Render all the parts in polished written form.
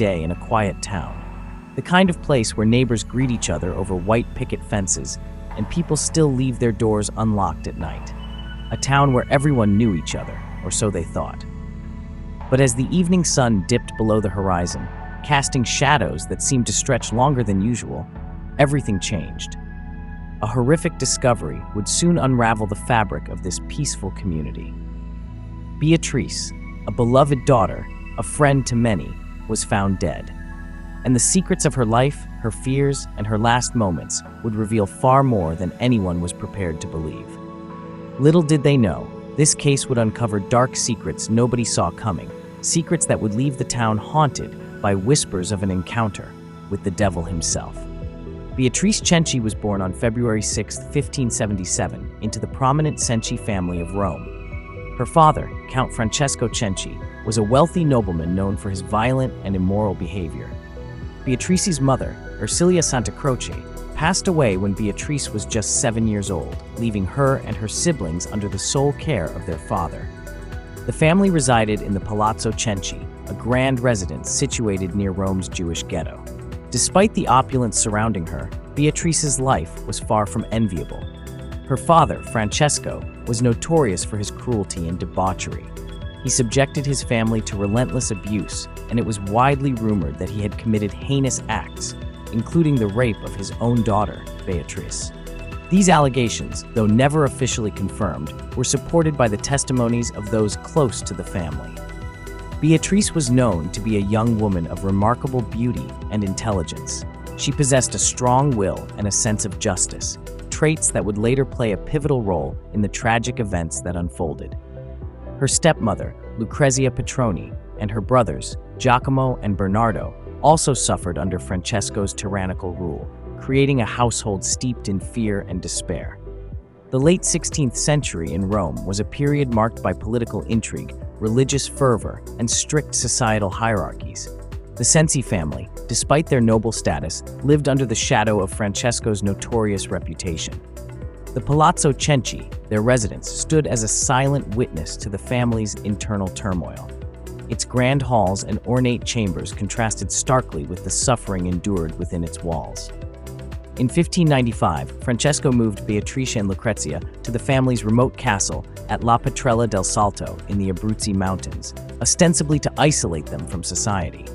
day in a quiet town. The kind of place where neighbors greet each other over white picket fences and people still leave their doors unlocked at night. A town where everyone knew each other, or so they thought. But as the evening sun dipped below the horizon, casting shadows that seemed to stretch longer than usual, everything changed. A horrific discovery would soon unravel the fabric of this peaceful community. Beatrice, a beloved daughter, a friend to many, was found dead. And the secrets of her life, her fears, and her last moments would reveal far more than anyone was prepared to believe. Little did they know, this case would uncover dark secrets nobody saw coming, secrets that would leave the town haunted by whispers of an encounter with the devil himself. Beatrice Cenci was born on February 6, 1577, into the prominent Cenci family of Rome. Her father, Count Francesco Cenci, was a wealthy nobleman known for his violent and immoral behavior. Beatrice's mother, Ercilia Santa Croce, passed away when Beatrice was just 7 years old, leaving her and her siblings under the sole care of their father. The family resided in the Palazzo Cenci, a grand residence situated near Rome's Jewish ghetto. Despite the opulence surrounding her, Beatrice's life was far from enviable. Her father, Francesco, was notorious for his cruelty and debauchery. He subjected his family to relentless abuse, and it was widely rumored that he had committed heinous acts, including the rape of his own daughter, Beatrice. These allegations, though never officially confirmed, were supported by the testimonies of those close to the family. Beatrice was known to be a young woman of remarkable beauty and intelligence. She possessed a strong will and a sense of justice, traits that would later play a pivotal role in the tragic events that unfolded. Her stepmother, Lucrezia Petroni, and her brothers, Giacomo and Bernardo, also suffered under Francesco's tyrannical rule, creating a household steeped in fear and despair. The late 16th century in Rome was a period marked by political intrigue, religious fervor, and strict societal hierarchies. The Cenci family, despite their noble status, lived under the shadow of Francesco's notorious reputation. The Palazzo Cenci, their residence, stood as a silent witness to the family's internal turmoil. Its grand halls and ornate chambers contrasted starkly with the suffering endured within its walls. In 1595, Francesco moved Beatrice and Lucrezia to the family's remote castle at La Petrella del Salto in the Abruzzi Mountains, ostensibly to isolate them from society.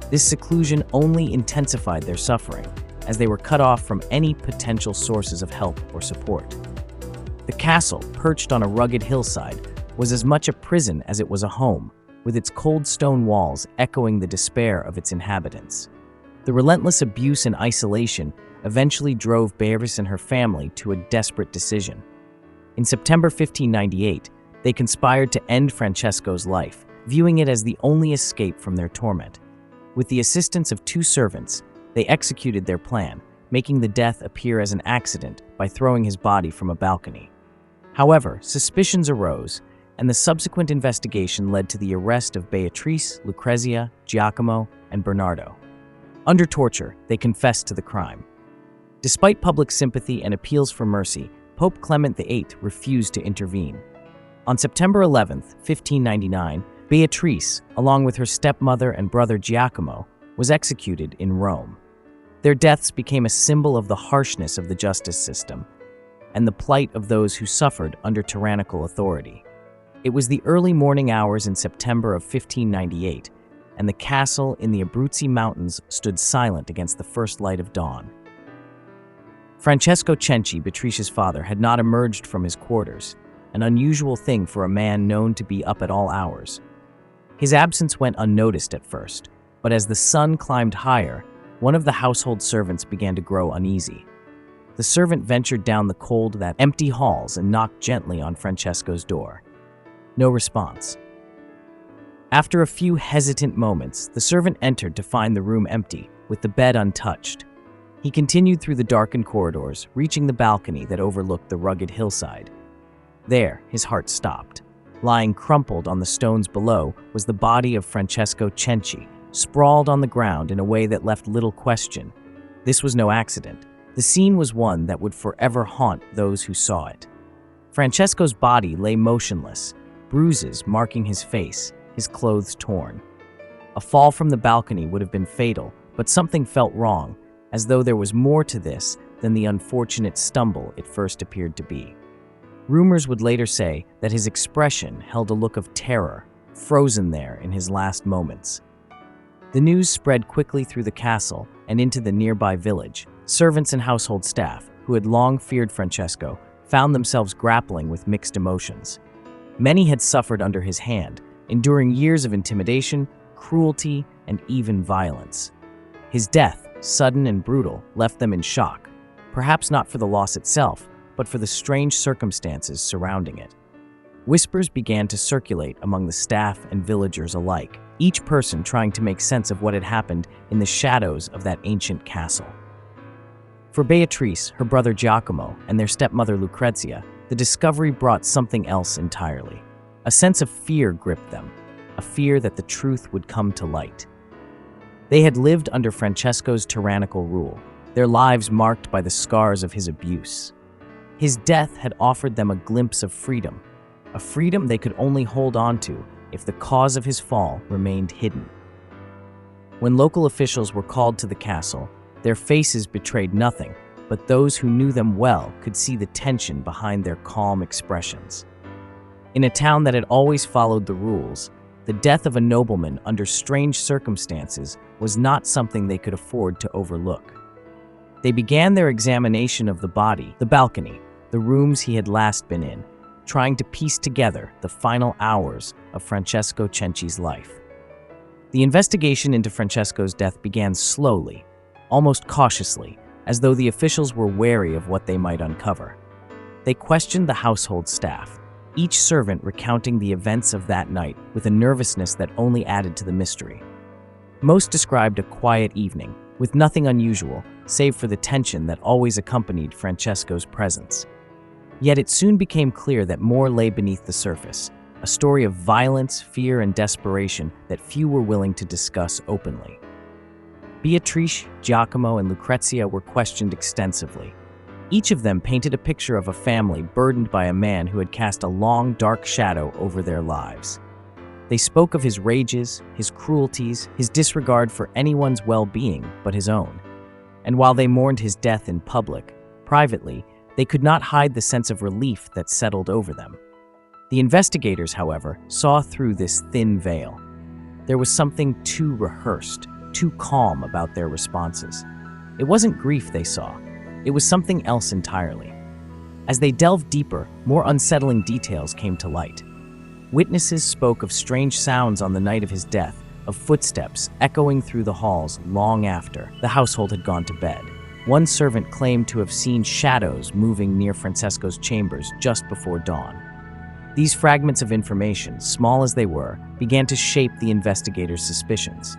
This seclusion only intensified their suffering, as they were cut off from any potential sources of help or support. The castle, perched on a rugged hillside, was as much a prison as it was a home, with its cold stone walls echoing the despair of its inhabitants. The relentless abuse and isolation eventually drove Beatrice and her family to a desperate decision. In September 1598, they conspired to end Francesco's life, viewing it as the only escape from their torment. With the assistance of 2 servants, they executed their plan, making the death appear as an accident by throwing his body from a balcony. However, suspicions arose, and the subsequent investigation led to the arrest of Beatrice, Lucrezia, Giacomo, and Bernardo. Under torture, they confessed to the crime. Despite public sympathy and appeals for mercy, Pope Clement VIII refused to intervene. On September 11, 1599, Beatrice, along with her stepmother and brother Giacomo, was executed in Rome. Their deaths became a symbol of the harshness of the justice system and the plight of those who suffered under tyrannical authority. It was the early morning hours in September of 1598, and the castle in the Abruzzi Mountains stood silent against the first light of dawn. Francesco Cenci, Beatrice's father, had not emerged from his quarters, an unusual thing for a man known to be up at all hours. His absence went unnoticed at first, but as the sun climbed higher, one of the household servants began to grow uneasy. The servant ventured down the cold, empty halls and knocked gently on Francesco's door. No response. After a few hesitant moments, the servant entered to find the room empty, with the bed untouched. He continued through the darkened corridors, reaching the balcony that overlooked the rugged hillside. There, his heart stopped. Lying crumpled on the stones below was the body of Francesco Cenci, sprawled on the ground in a way that left little question. This was no accident. The scene was one that would forever haunt those who saw it. Francesco's body lay motionless, bruises marking his face, his clothes torn. A fall from the balcony would have been fatal, but something felt wrong, as though there was more to this than the unfortunate stumble it first appeared to be. Rumors would later say that his expression held a look of terror, frozen there in his last moments. The news spread quickly through the castle and into the nearby village. Servants and household staff, who had long feared Francesco, found themselves grappling with mixed emotions. Many had suffered under his hand, enduring years of intimidation, cruelty, and even violence. His death, sudden and brutal, left them in shock, perhaps not for the loss itself, but for the strange circumstances surrounding it. Whispers began to circulate among the staff and villagers alike, each person trying to make sense of what had happened in the shadows of that ancient castle. For Beatrice, her brother Giacomo, and their stepmother Lucrezia, the discovery brought something else entirely. A sense of fear gripped them, a fear that the truth would come to light. They had lived under Francesco's tyrannical rule, their lives marked by the scars of his abuse. His death had offered them a glimpse of freedom, a freedom they could only hold on to if the cause of his fall remained hidden. When local officials were called to the castle, their faces betrayed nothing, but those who knew them well could see the tension behind their calm expressions. In a town that had always followed the rules, the death of a nobleman under strange circumstances was not something they could afford to overlook. They began their examination of the body, the balcony, the rooms he had last been in, trying to piece together the final hours of Francesco Cenci's life. The investigation into Francesco's death began slowly, almost cautiously, as though the officials were wary of what they might uncover. They questioned the household staff, each servant recounting the events of that night with a nervousness that only added to the mystery. Most described a quiet evening, with nothing unusual, save for the tension that always accompanied Francesco's presence. Yet it soon became clear that more lay beneath the surface, a story of violence, fear, and desperation that few were willing to discuss openly. Beatrice, Giacomo, and Lucrezia were questioned extensively. Each of them painted a picture of a family burdened by a man who had cast a long, dark shadow over their lives. They spoke of his rages, his cruelties, his disregard for anyone's well-being but his own. And while they mourned his death in public, privately, they could not hide the sense of relief that settled over them. The investigators, however, saw through this thin veil. There was something too rehearsed, too calm about their responses. It wasn't grief they saw. It was something else entirely. As they delved deeper, more unsettling details came to light. Witnesses spoke of strange sounds on the night of his death, of footsteps echoing through the halls long after the household had gone to bed. One servant claimed to have seen shadows moving near Francesco's chambers just before dawn. These fragments of information, small as they were, began to shape the investigators' suspicions.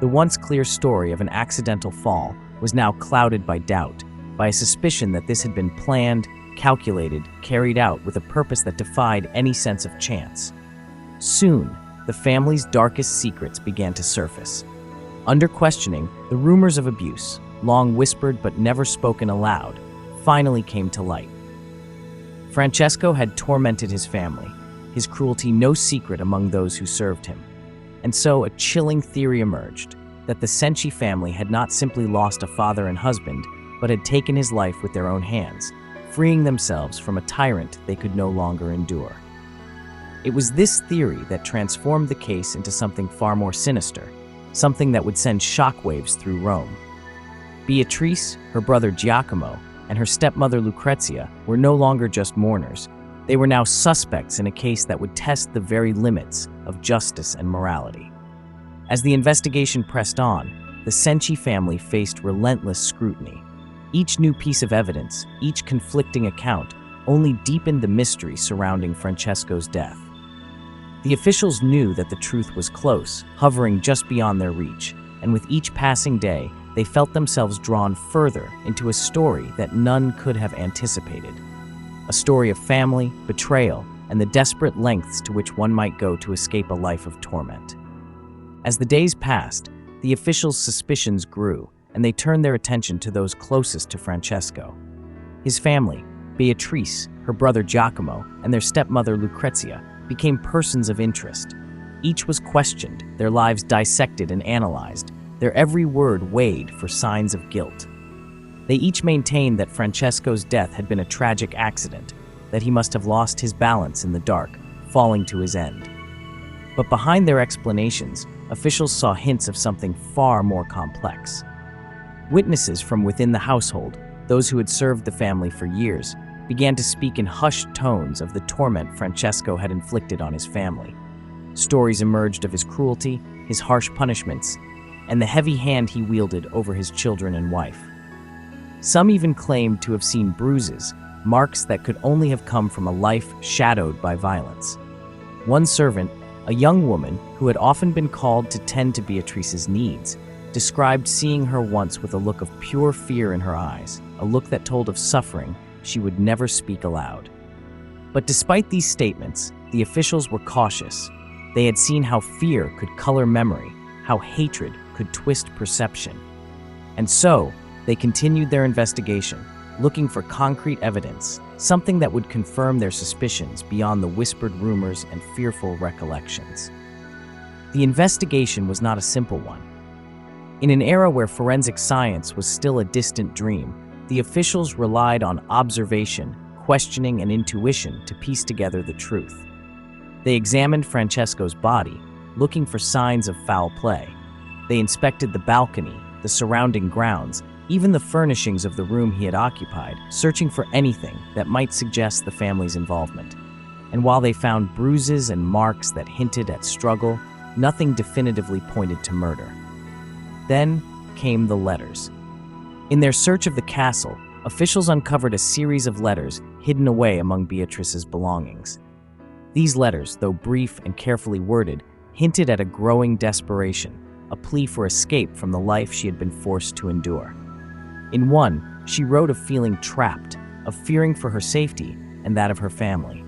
The once clear story of an accidental fall was now clouded by doubt, by a suspicion that this had been planned, calculated, carried out with a purpose that defied any sense of chance. Soon, the family's darkest secrets began to surface. Under questioning, the rumors of abuse, long whispered but never spoken aloud, finally came to light. Francesco had tormented his family, his cruelty no secret among those who served him. And so a chilling theory emerged, that the Cenci family had not simply lost a father and husband, but had taken his life with their own hands, freeing themselves from a tyrant they could no longer endure. It was this theory that transformed the case into something far more sinister, something that would send shockwaves through Rome. Beatrice, her brother Giacomo, and her stepmother Lucrezia were no longer just mourners. They were now suspects in a case that would test the very limits of justice and morality. As the investigation pressed on, the Cenci family faced relentless scrutiny. Each new piece of evidence, each conflicting account, only deepened the mystery surrounding Francesco's death. The officials knew that the truth was close, hovering just beyond their reach, and with each passing day, they felt themselves drawn further into a story that none could have anticipated. A story of family, betrayal, and the desperate lengths to which one might go to escape a life of torment. As the days passed, the officials' suspicions grew, and they turned their attention to those closest to Francesco. His family, Beatrice, her brother Giacomo, and their stepmother Lucrezia, became persons of interest. Each was questioned, their lives dissected and analyzed, their every word weighed for signs of guilt. They each maintained that Francesco's death had been a tragic accident, that he must have lost his balance in the dark, falling to his end. But behind their explanations, officials saw hints of something far more complex. Witnesses from within the household, those who had served the family for years, began to speak in hushed tones of the torment Francesco had inflicted on his family. Stories emerged of his cruelty, his harsh punishments, and the heavy hand he wielded over his children and wife. Some even claimed to have seen bruises, marks that could only have come from a life shadowed by violence. One servant, a young woman who had often been called to tend to Beatrice's needs, described seeing her once with a look of pure fear in her eyes, a look that told of suffering she would never speak aloud. But despite these statements, the officials were cautious. They had seen how fear could color memory, how hatred could twist perception. And so, they continued their investigation, looking for concrete evidence, something that would confirm their suspicions beyond the whispered rumors and fearful recollections. The investigation was not a simple one. In an era where forensic science was still a distant dream, the officials relied on observation, questioning, and intuition to piece together the truth. They examined Francesco's body, looking for signs of foul play. They inspected the balcony, the surrounding grounds, even the furnishings of the room he had occupied, searching for anything that might suggest the family's involvement. And while they found bruises and marks that hinted at struggle, nothing definitively pointed to murder. Then came the letters. In their search of the castle, officials uncovered a series of letters hidden away among Beatrice's belongings. These letters, though brief and carefully worded, hinted at a growing desperation, a plea for escape from the life she had been forced to endure. In one, she wrote of feeling trapped, of fearing for her safety and that of her family.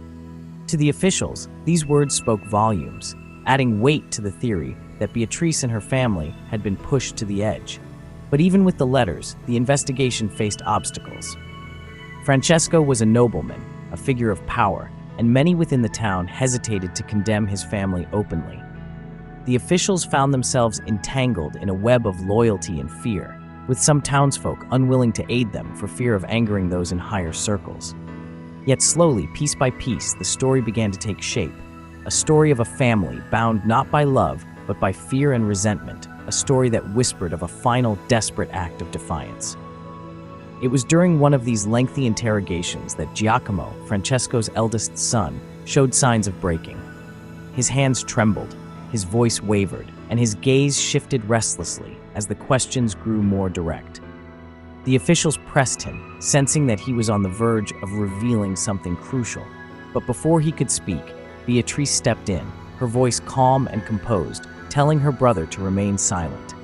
To the officials, these words spoke volumes, adding weight to the theory that Beatrice and her family had been pushed to the edge. But even with the letters, the investigation faced obstacles. Francesco was a nobleman, a figure of power, and many within the town hesitated to condemn his family openly. The officials found themselves entangled in a web of loyalty and fear, with some townsfolk unwilling to aid them for fear of angering those in higher circles. Yet slowly, piece by piece, the story began to take shape, a story of a family bound not by love, but by fear and resentment, a story that whispered of a final desperate act of defiance. It was during one of these lengthy interrogations that Giacomo, Francesco's eldest son, showed signs of breaking. His hands trembled, his voice wavered, and his gaze shifted restlessly as the questions grew more direct. The officials pressed him, sensing that he was on the verge of revealing something crucial. But before he could speak, Beatrice stepped in, her voice calm and composed, telling her brother to remain silent.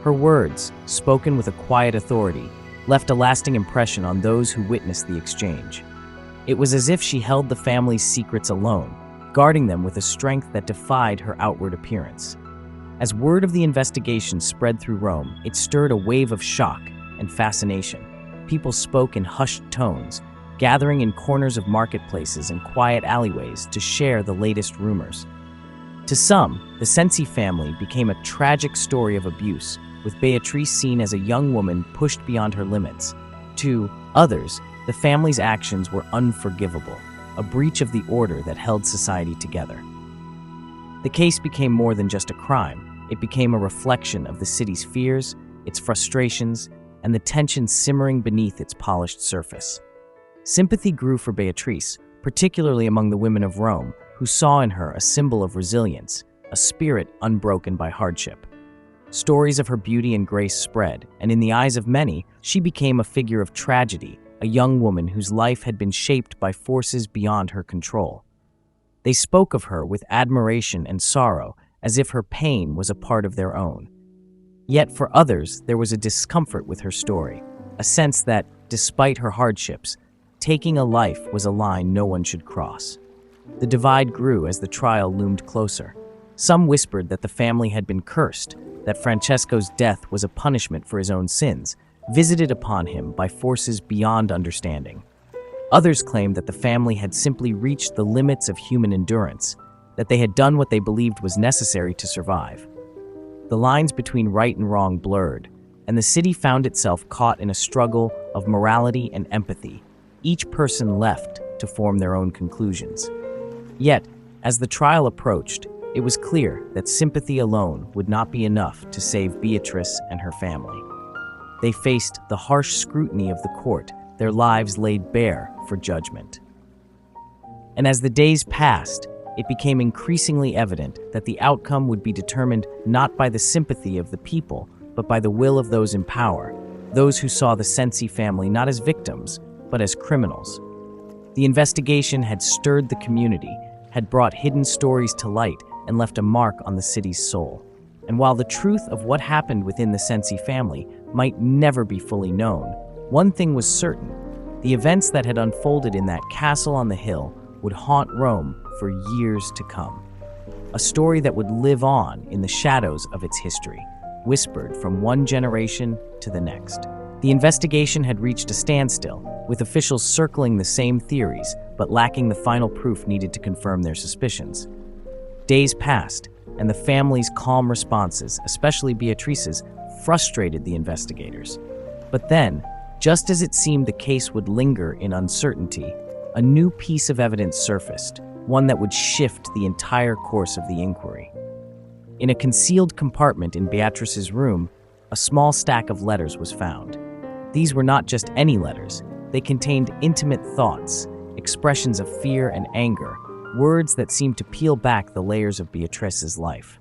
Her words, spoken with a quiet authority, left a lasting impression on those who witnessed the exchange. It was as if she held the family's secrets alone, guarding them with a strength that defied her outward appearance. As word of the investigation spread through Rome, it stirred a wave of shock and fascination. People spoke in hushed tones, gathering in corners of marketplaces and quiet alleyways to share the latest rumors. To some, the Sensi family became a tragic story of abuse, with Beatrice seen as a young woman pushed beyond her limits. To others, the family's actions were unforgivable, a breach of the order that held society together. The case became more than just a crime. It became a reflection of the city's fears, its frustrations, and the tension simmering beneath its polished surface. Sympathy grew for Beatrice, particularly among the women of Rome, who saw in her a symbol of resilience, a spirit unbroken by hardship. Stories of her beauty and grace spread, and in the eyes of many, she became a figure of tragedy, a young woman whose life had been shaped by forces beyond her control. They spoke of her with admiration and sorrow, as if her pain was a part of their own. Yet for others, there was a discomfort with her story, a sense that, despite her hardships, taking a life was a line no one should cross. The divide grew as the trial loomed closer. Some whispered that the family had been cursed, that Francesco's death was a punishment for his own sins, visited upon him by forces beyond understanding. Others claimed that the family had simply reached the limits of human endurance, that they had done what they believed was necessary to survive. The lines between right and wrong blurred, and the city found itself caught in a struggle of morality and empathy, each person left to form their own conclusions. Yet, as the trial approached, it was clear that sympathy alone would not be enough to save Beatrice and her family. They faced the harsh scrutiny of the court, their lives laid bare for judgment. And as the days passed, it became increasingly evident that the outcome would be determined not by the sympathy of the people, but by the will of those in power, those who saw the Sensi family not as victims, but as criminals. The investigation had stirred the community, had brought hidden stories to light, and left a mark on the city's soul. And while the truth of what happened within the Sensi family might never be fully known, one thing was certain: the events that had unfolded in that castle on the hill would haunt Rome for years to come. A story that would live on in the shadows of its history, whispered from one generation to the next. The investigation had reached a standstill, with officials circling the same theories, but lacking the final proof needed to confirm their suspicions. Days passed, and the family's calm responses, especially Beatrice's, frustrated the investigators. But then, just as it seemed the case would linger in uncertainty, a new piece of evidence surfaced, one that would shift the entire course of the inquiry. In a concealed compartment in Beatrice's room, a small stack of letters was found. These were not just any letters. They contained intimate thoughts, expressions of fear and anger, words that seemed to peel back the layers of Beatrice's life.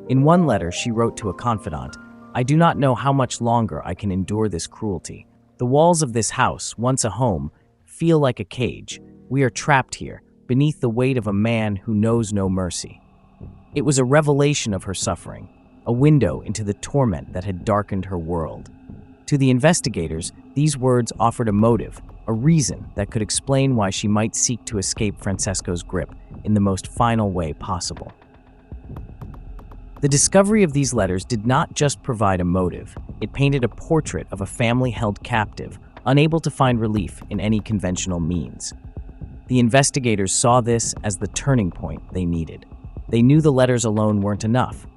In one letter, she wrote to a confidant, "I do not know how much longer I can endure this cruelty. The walls of this house, once a home, feel like a cage. We are trapped here, beneath the weight of a man who knows no mercy." It was a revelation of her suffering, a window into the torment that had darkened her world. To the investigators, these words offered a motive, a reason that could explain why she might seek to escape Francesco's grip in the most final way possible. The discovery of these letters did not just provide a motive, it painted a portrait of a family held captive, unable to find relief in any conventional means. The investigators saw this as the turning point they needed. They knew the letters alone weren't enough,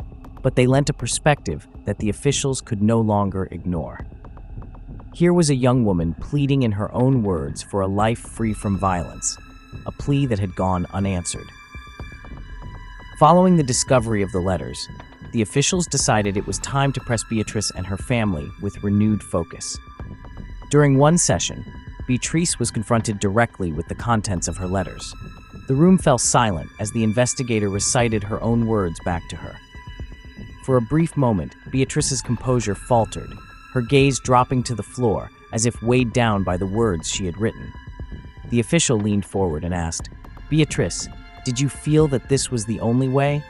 but they lent a perspective that the officials could no longer ignore. Here was a young woman pleading in her own words for a life free from violence, a plea that had gone unanswered. Following the discovery of the letters, the officials decided it was time to press Beatrice and her family with renewed focus. During one session, Beatrice was confronted directly with the contents of her letters. The room fell silent as the investigator recited her own words back to her. For a brief moment, Beatrice's composure faltered, her gaze dropping to the floor as if weighed down by the words she had written. The official leaned forward and asked, "Beatrice, did you feel that this was the only way?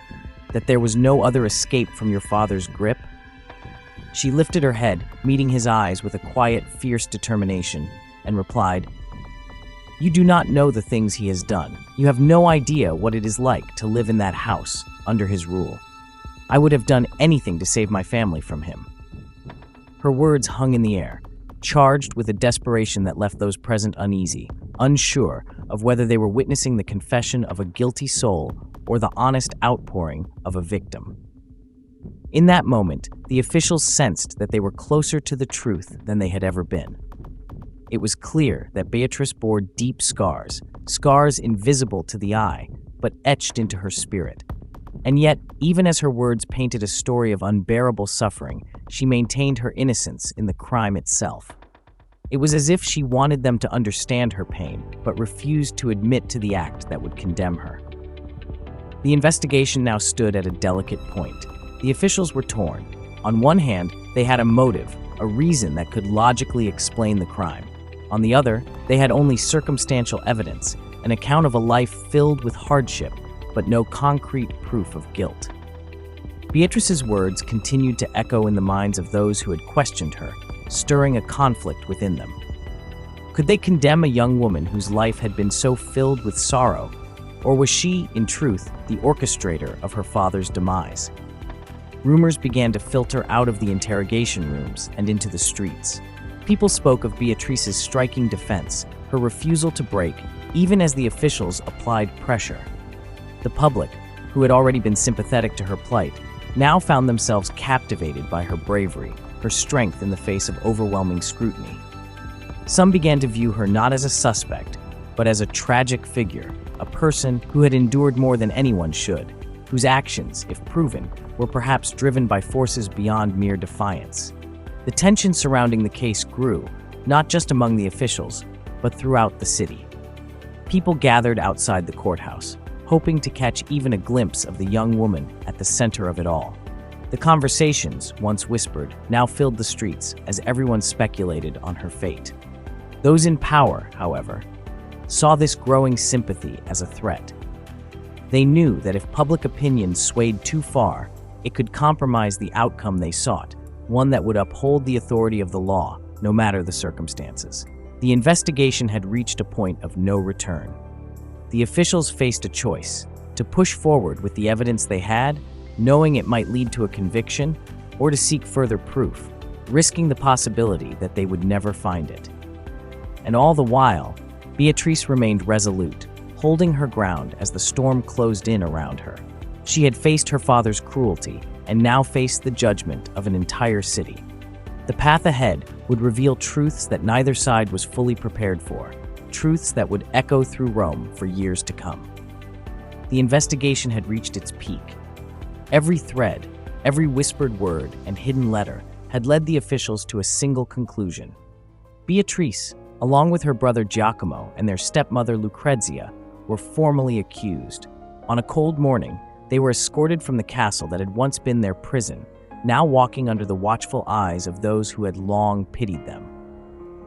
That there was no other escape from your father's grip?" She lifted her head, meeting his eyes with a quiet, fierce determination, and replied, "You do not know the things he has done. You have no idea what it is like to live in that house under his rule. I would have done anything to save my family from him." Her words hung in the air, charged with a desperation that left those present uneasy, unsure of whether they were witnessing the confession of a guilty soul or the honest outpouring of a victim. In that moment, the officials sensed that they were closer to the truth than they had ever been. It was clear that Beatrice bore deep scars, scars invisible to the eye, but etched into her spirit. And yet, even as her words painted a story of unbearable suffering, she maintained her innocence in the crime itself. It was as if she wanted them to understand her pain, but refused to admit to the act that would condemn her. The investigation now stood at a delicate point. The officials were torn. On one hand, they had a motive, a reason that could logically explain the crime. On the other, they had only circumstantial evidence, an account of a life filled with hardship, but no concrete proof of guilt. Beatrice's words continued to echo in the minds of those who had questioned her, stirring a conflict within them. Could they condemn a young woman whose life had been so filled with sorrow, or was she, in truth, the orchestrator of her father's demise? Rumors began to filter out of the interrogation rooms and into the streets. People spoke of Beatrice's striking defense, her refusal to break, even as the officials applied pressure. The public, who had already been sympathetic to her plight, now found themselves captivated by her bravery, her strength in the face of overwhelming scrutiny. Some began to view her not as a suspect, but as a tragic figure, a person who had endured more than anyone should, whose actions, if proven, were perhaps driven by forces beyond mere defiance. The tension surrounding the case grew, not just among the officials, but throughout the city. People gathered outside the courthouse, hoping to catch even a glimpse of the young woman at the center of it all. The conversations, once whispered, now filled the streets as everyone speculated on her fate. Those in power, however, saw this growing sympathy as a threat. They knew that if public opinion swayed too far, it could compromise the outcome they sought, one that would uphold the authority of the law, no matter the circumstances. The investigation had reached a point of no return. The officials faced a choice: to push forward with the evidence they had, knowing it might lead to a conviction, or to seek further proof, risking the possibility that they would never find it. And all the while, Beatrice remained resolute, holding her ground as the storm closed in around her. She had faced her father's cruelty and now faced the judgment of an entire city. The path ahead would reveal truths that neither side was fully prepared for, truths that would echo through Rome for years to come. The investigation had reached its peak. Every thread, every whispered word and hidden letter had led the officials to a single conclusion. Beatrice, along with her brother Giacomo and their stepmother Lucrezia, were formally accused. On a cold morning, they were escorted from the castle that had once been their prison, now walking under the watchful eyes of those who had long pitied them.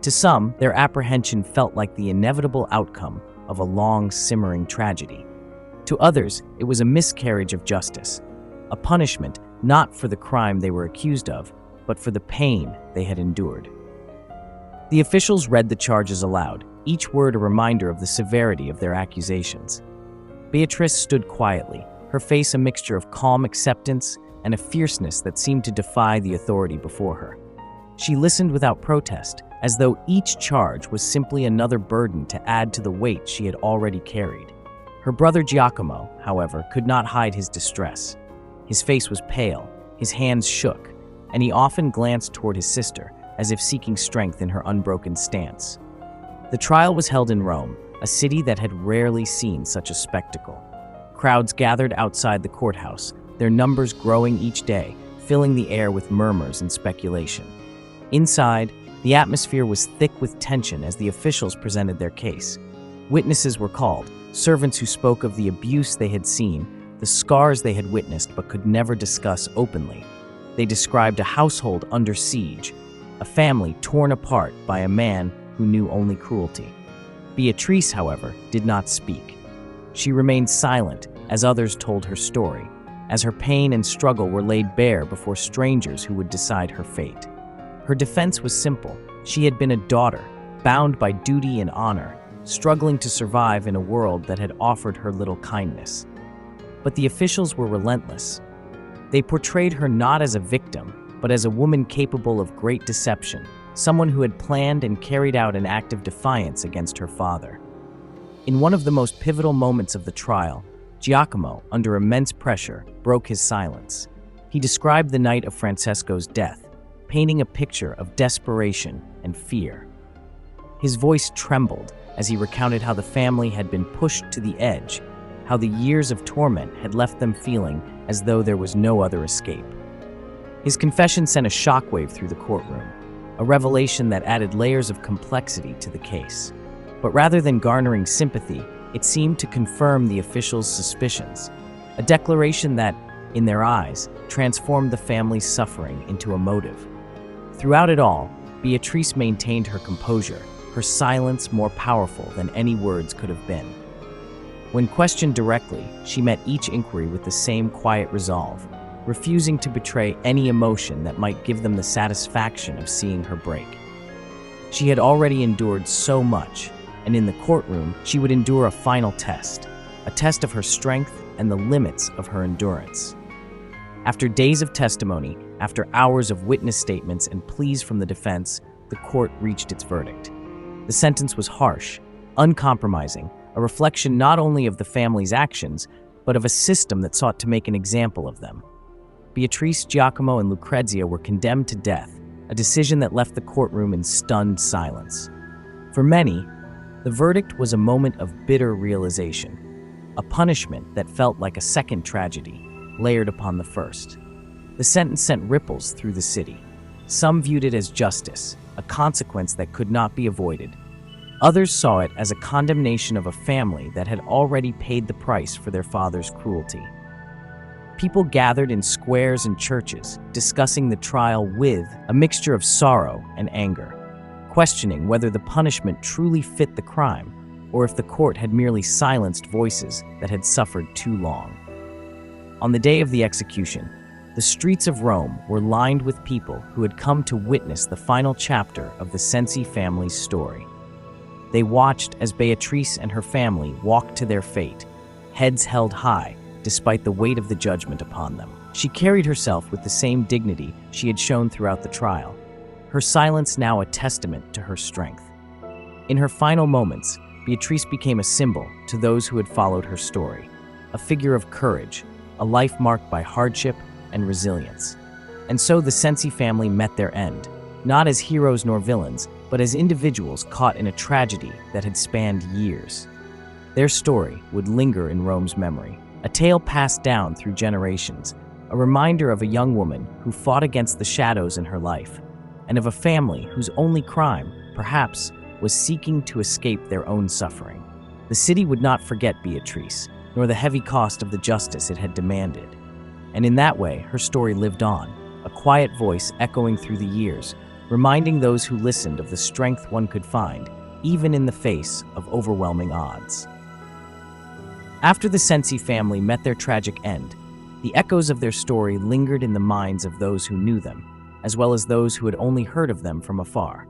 To some, their apprehension felt like the inevitable outcome of a long, simmering tragedy. To others, it was a miscarriage of justice, a punishment not for the crime they were accused of, but for the pain they had endured. The officials read the charges aloud, each word a reminder of the severity of their accusations. Beatrice stood quietly, her face a mixture of calm acceptance and a fierceness that seemed to defy the authority before her. She listened without protest, as though each charge was simply another burden to add to the weight she had already carried. Her brother Giacomo, however, could not hide his distress. His face was pale, his hands shook, and he often glanced toward his sister, as if seeking strength in her unbroken stance. The trial was held in Rome, a city that had rarely seen such a spectacle. Crowds gathered outside the courthouse, their numbers growing each day, filling the air with murmurs and speculation. Inside, the atmosphere was thick with tension as the officials presented their case. Witnesses were called, servants who spoke of the abuse they had seen, the scars they had witnessed but could never discuss openly. They described a household under siege, a family torn apart by a man who knew only cruelty. Beatrice, however, did not speak. She remained silent as others told her story, as her pain and struggle were laid bare before strangers who would decide her fate. Her defense was simple. She had been a daughter, bound by duty and honor, struggling to survive in a world that had offered her little kindness. But the officials were relentless. They portrayed her not as a victim, but as a woman capable of great deception, someone who had planned and carried out an act of defiance against her father. In one of the most pivotal moments of the trial, Giacomo, under immense pressure, broke his silence. He described the night of Francesco's death, painting a picture of desperation and fear. His voice trembled as he recounted how the family had been pushed to the edge, how the years of torment had left them feeling as though there was no other escape. His confession sent a shockwave through the courtroom, a revelation that added layers of complexity to the case. But rather than garnering sympathy, it seemed to confirm the officials' suspicions, a declaration that, in their eyes, transformed the family's suffering into a motive. Throughout it all, Beatrice maintained her composure, her silence more powerful than any words could have been. When questioned directly, she met each inquiry with the same quiet resolve, refusing to betray any emotion that might give them the satisfaction of seeing her break. She had already endured so much, and in the courtroom, she would endure a final test, a test of her strength and the limits of her endurance. After days of testimony, after hours of witness statements and pleas from the defense, the court reached its verdict. The sentence was harsh, uncompromising, a reflection not only of the family's actions, but of a system that sought to make an example of them. Beatrice, Giacomo, and Lucrezia were condemned to death, a decision that left the courtroom in stunned silence. For many, the verdict was a moment of bitter realization, a punishment that felt like a second tragedy, layered upon the first. The sentence sent ripples through the city. Some viewed it as justice, a consequence that could not be avoided. Others saw it as a condemnation of a family that had already paid the price for their father's cruelty. People gathered in squares and churches, discussing the trial with a mixture of sorrow and anger, questioning whether the punishment truly fit the crime or if the court had merely silenced voices that had suffered too long. On the day of the execution, the streets of Rome were lined with people who had come to witness the final chapter of the Cenci family's story. They watched as Beatrice and her family walked to their fate, heads held high despite the weight of the judgment upon them. She carried herself with the same dignity she had shown throughout the trial, her silence now a testament to her strength. In her final moments, Beatrice became a symbol to those who had followed her story, a figure of courage, a life marked by hardship and resilience. And so the Cenci family met their end, not as heroes nor villains, but as individuals caught in a tragedy that had spanned years. Their story would linger in Rome's memory, a tale passed down through generations, a reminder of a young woman who fought against the shadows in her life, and of a family whose only crime, perhaps, was seeking to escape their own suffering. The city would not forget Beatrice, nor the heavy cost of the justice it had demanded. And in that way, her story lived on, a quiet voice echoing through the years, reminding those who listened of the strength one could find, even in the face of overwhelming odds. After the Cenci family met their tragic end, the echoes of their story lingered in the minds of those who knew them, as well as those who had only heard of them from afar.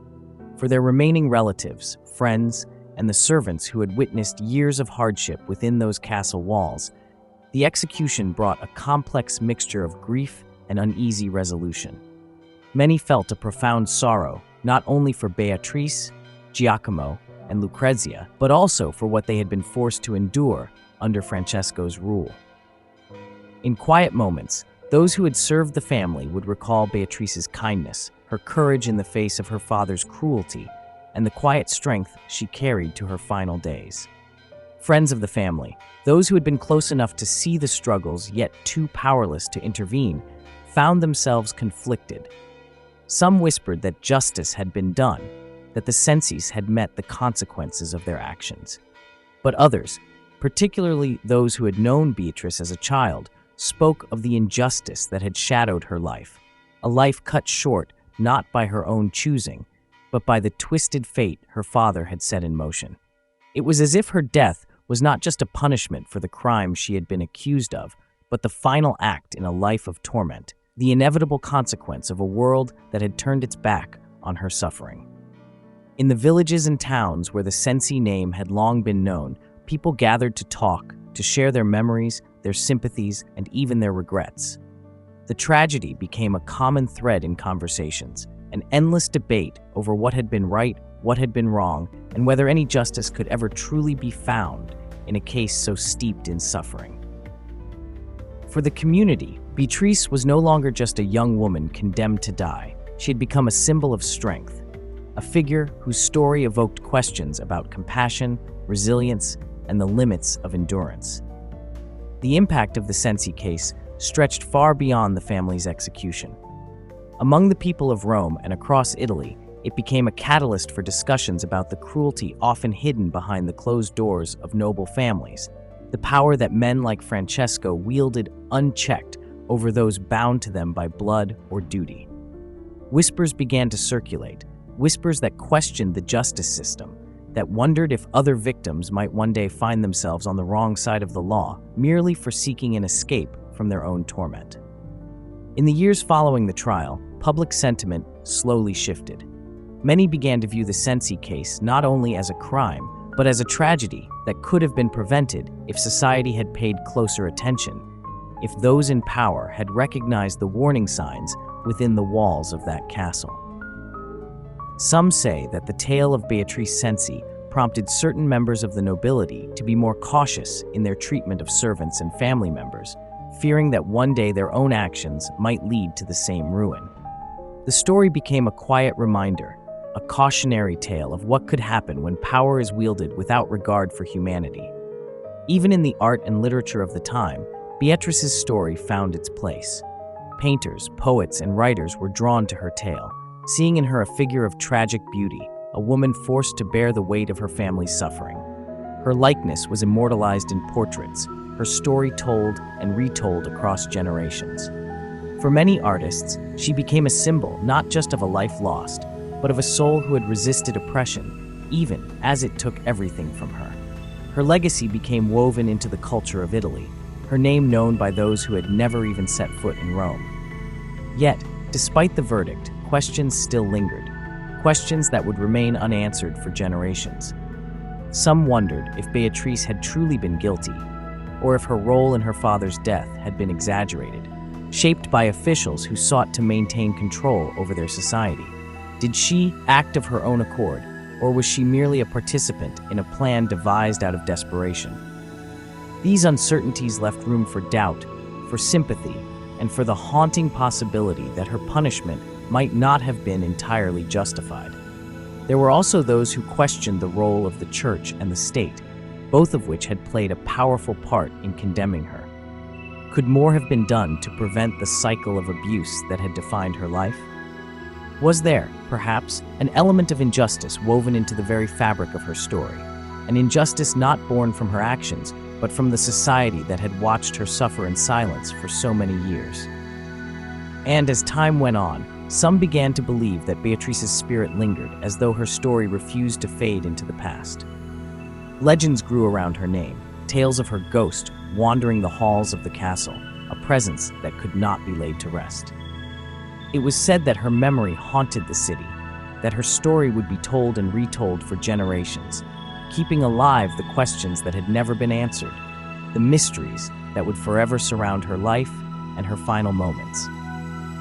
For their remaining relatives, friends, and the servants who had witnessed years of hardship within those castle walls, the execution brought a complex mixture of grief and uneasy resolution. Many felt a profound sorrow, not only for Beatrice, Giacomo, and Lucrezia, but also for what they had been forced to endure under Francesco's rule. In quiet moments, those who had served the family would recall Beatrice's kindness, her courage in the face of her father's cruelty, and the quiet strength she carried to her final days. Friends of the family, those who had been close enough to see the struggles yet too powerless to intervene, found themselves conflicted. Some whispered that justice had been done, that the Cencis had met the consequences of their actions. But others, particularly those who had known Beatrice as a child, spoke of the injustice that had shadowed her life, a life cut short not by her own choosing, but by the twisted fate her father had set in motion. It was as if her death was not just a punishment for the crime she had been accused of, but the final act in a life of torment, the inevitable consequence of a world that had turned its back on her suffering. In the villages and towns where the Cenci name had long been known, people gathered to talk, to share their memories, their sympathies, and even their regrets. The tragedy became a common thread in conversations, an endless debate over what had been right, what had been wrong, and whether any justice could ever truly be found in a case so steeped in suffering. For the community, Beatrice was no longer just a young woman condemned to die. She had become a symbol of strength, a figure whose story evoked questions about compassion, resilience, and the limits of endurance. The impact of the Cenci case stretched far beyond the family's execution. Among the people of Rome and across Italy, it became a catalyst for discussions about the cruelty often hidden behind the closed doors of noble families, the power that men like Francesco wielded unchecked over those bound to them by blood or duty. Whispers began to circulate, whispers that questioned the justice system, that wondered if other victims might one day find themselves on the wrong side of the law merely for seeking an escape from their own torment. In the years following the trial, public sentiment slowly shifted. Many began to view the Cenci case not only as a crime, but as a tragedy that could have been prevented if society had paid closer attention, if those in power had recognized the warning signs within the walls of that castle. Some say that the tale of Beatrice Cenci prompted certain members of the nobility to be more cautious in their treatment of servants and family members, fearing that one day their own actions might lead to the same ruin. The story became a quiet reminder, a cautionary tale of what could happen when power is wielded without regard for humanity. Even in the art and literature of the time, Beatrice's story found its place. Painters, poets, and writers were drawn to her tale, seeing in her a figure of tragic beauty, a woman forced to bear the weight of her family's suffering. Her likeness was immortalized in portraits, her story told and retold across generations. For many artists, she became a symbol not just of a life lost, but of a soul who had resisted oppression, even as it took everything from her. Her legacy became woven into the culture of Italy, her name known by those who had never even set foot in Rome. Yet, despite the verdict, questions still lingered, questions that would remain unanswered for generations. Some wondered if Beatrice had truly been guilty, or if her role in her father's death had been exaggerated, shaped by officials who sought to maintain control over their society. Did she act of her own accord, or was she merely a participant in a plan devised out of desperation? These uncertainties left room for doubt, for sympathy, and for the haunting possibility that her punishment might not have been entirely justified. There were also those who questioned the role of the church and the state, both of which had played a powerful part in condemning her. Could more have been done to prevent the cycle of abuse that had defined her life? Was there, perhaps, an element of injustice woven into the very fabric of her story, an injustice not born from her actions, but from the society that had watched her suffer in silence for so many years? And as time went on, some began to believe that Beatrice's spirit lingered, as though her story refused to fade into the past. Legends grew around her name, tales of her ghost wandering the halls of the castle, a presence that could not be laid to rest. It was said that her memory haunted the city, that her story would be told and retold for generations, keeping alive the questions that had never been answered, the mysteries that would forever surround her life and her final moments.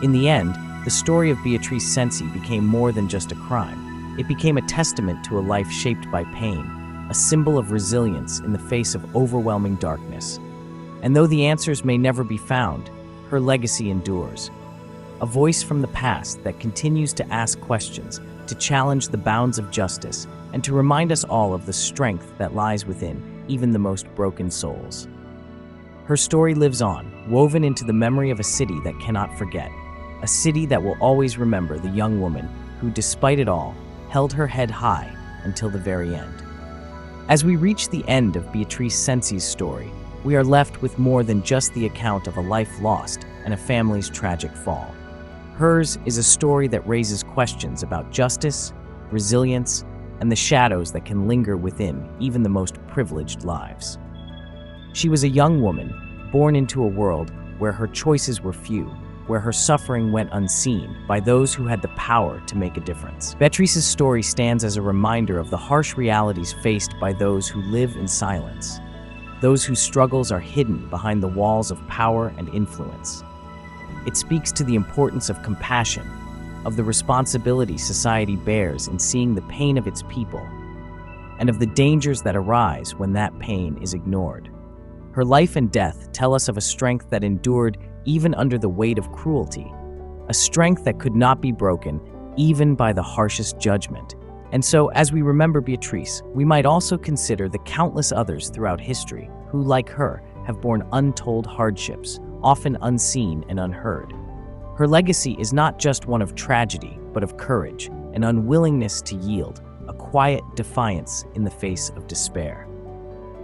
In the end, the story of Beatrice Cenci became more than just a crime. It became a testament to a life shaped by pain, a symbol of resilience in the face of overwhelming darkness. And though the answers may never be found, her legacy endures. A voice from the past that continues to ask questions, to challenge the bounds of justice, and to remind us all of the strength that lies within even the most broken souls. Her story lives on, woven into the memory of a city that cannot forget, a city that will always remember the young woman who, despite it all, held her head high until the very end. As we reach the end of Beatrice Cenci's story, we are left with more than just the account of a life lost and a family's tragic fall. Hers is a story that raises questions about justice, resilience, and the shadows that can linger within even the most privileged lives. She was a young woman, born into a world where her choices were few, where her suffering went unseen by those who had the power to make a difference. Beatrice's story stands as a reminder of the harsh realities faced by those who live in silence, those whose struggles are hidden behind the walls of power and influence. It speaks to the importance of compassion, of the responsibility society bears in seeing the pain of its people, and of the dangers that arise when that pain is ignored. Her life and death tell us of a strength that endured even under the weight of cruelty, a strength that could not be broken even by the harshest judgment. And so, as we remember Beatrice, we might also consider the countless others throughout history who, like her, have borne untold hardships, often unseen and unheard. Her legacy is not just one of tragedy, but of courage, an unwillingness to yield, a quiet defiance in the face of despair.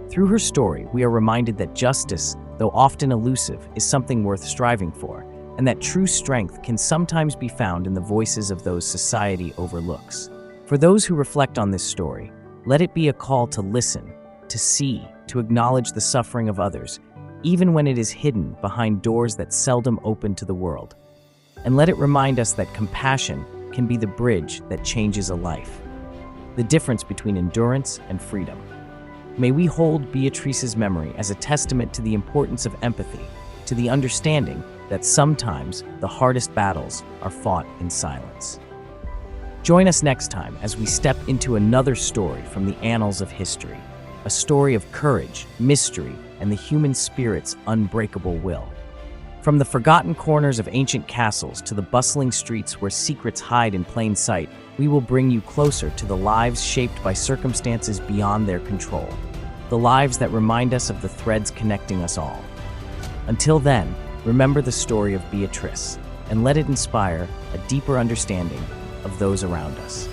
Through her story, we are reminded that justice, though often elusive, is something worth striving for, and that true strength can sometimes be found in the voices of those society overlooks. For those who reflect on this story, let it be a call to listen, to see, to acknowledge the suffering of others, even when it is hidden behind doors that seldom open to the world. And let it remind us that compassion can be the bridge that changes a life, the difference between endurance and freedom. May we hold Beatrice's memory as a testament to the importance of empathy, to the understanding that sometimes the hardest battles are fought in silence. Join us next time as we step into another story from the annals of history, a story of courage, mystery, and the human spirit's unbreakable will. From the forgotten corners of ancient castles to the bustling streets where secrets hide in plain sight, we will bring you closer to the lives shaped by circumstances beyond their control, the lives that remind us of the threads connecting us all. Until then, remember the story of Beatrice and let it inspire a deeper understanding of those around us.